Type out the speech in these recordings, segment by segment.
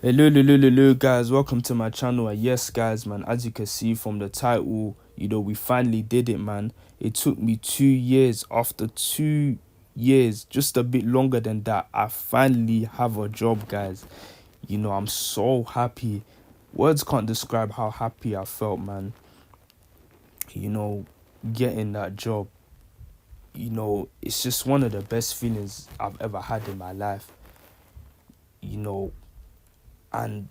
Hello, guys. Welcome to my channel. And yes, guys, man, as you can see from the title, we finally did it, man. It took me 2 years. After 2 years, just a bit longer than that, I finally have a job, guys. I'm so happy. Words can't describe how happy I felt, man. Getting that job. It's just one of the best feelings I've ever had in my life. And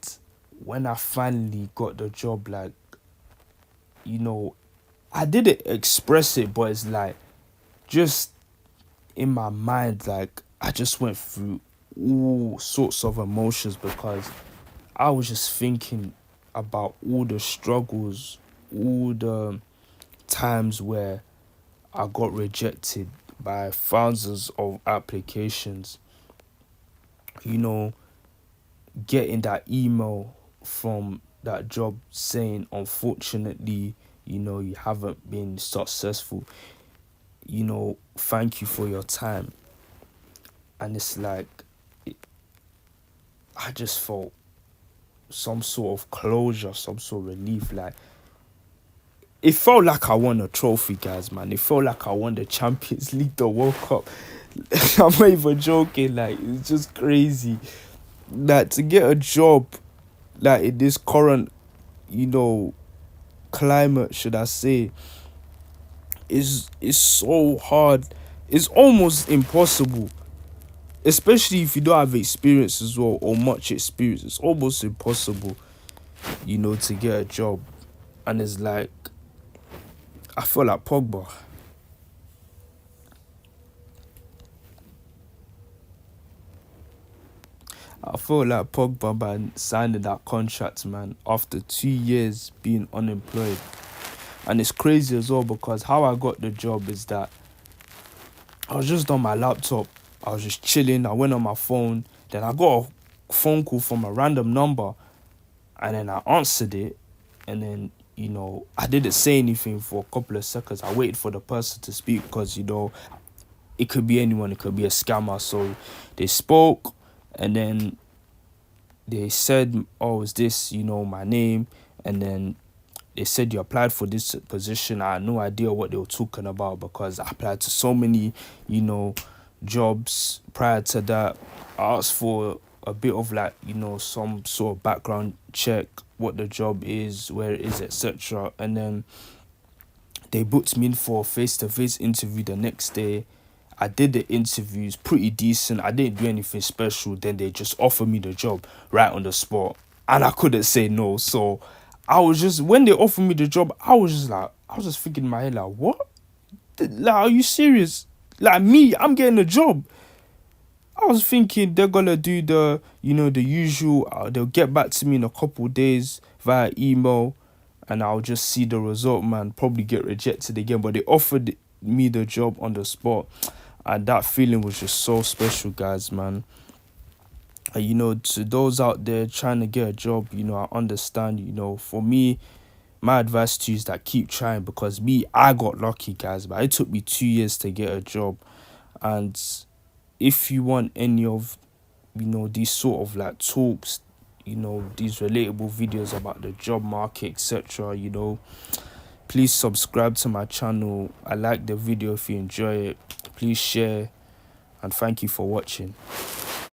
when I finally got the job, I didn't express it, but it's like just in my mind, I just went through all sorts of emotions because I was just thinking about all the struggles, all the times where I got rejected by thousands of applications. Getting that email from that job saying, unfortunately, you haven't been successful. Thank you for your time. And it's like, I just felt some sort of closure, some sort of relief. It felt like I won a trophy, guys, man. It felt like I won the Champions League, the World Cup. I'm not even joking. It's just crazy. To get a job, in this current, climate, should I say, is so hard. It's almost impossible, especially if you don't have experience as well, or much experience. It's almost impossible, to get a job. And it's like, I feel like Pogba. I feel like Pogba by signing that contract, man, after 2 years being unemployed. And it's crazy as well because how I got the job is that I was just on my laptop. I was just chilling. I went on my phone. Then I got a phone call from a random number. And then I answered it. And then, I didn't say anything for a couple of seconds. I waited for the person to speak because, it could be anyone. It could be a scammer. So they spoke. And then they said, oh, is this, my name? And then they said you applied for this position. I had no idea what they were talking about because I applied to so many, jobs prior to that. I asked for a bit of some sort of background check, what the job is, where it is, etc. And then they booked me in for a face-to-face interview the next day. I did the interviews pretty decent. I didn't do anything special. Then they just offered me the job right on the spot. And I couldn't say no. So when they offered me the job, I was just thinking in my head, what? Are you serious? Me, I'm getting a job. I was thinking they're gonna do the usual. They'll get back to me in a couple of days via email, and I'll just see the result, man. Probably get rejected again, but they offered me the job on the spot, and that feeling was just so special, guys, man. And, to those out there trying to get a job, I understand. For me, my advice to you is that keep trying, because I got lucky, guys, but it took me 2 years to get a job. And if you want any of these sort of talks, these relatable videos about the job market, etc., please subscribe to my channel. I like the video. If you enjoy it, please share, and thank you for watching.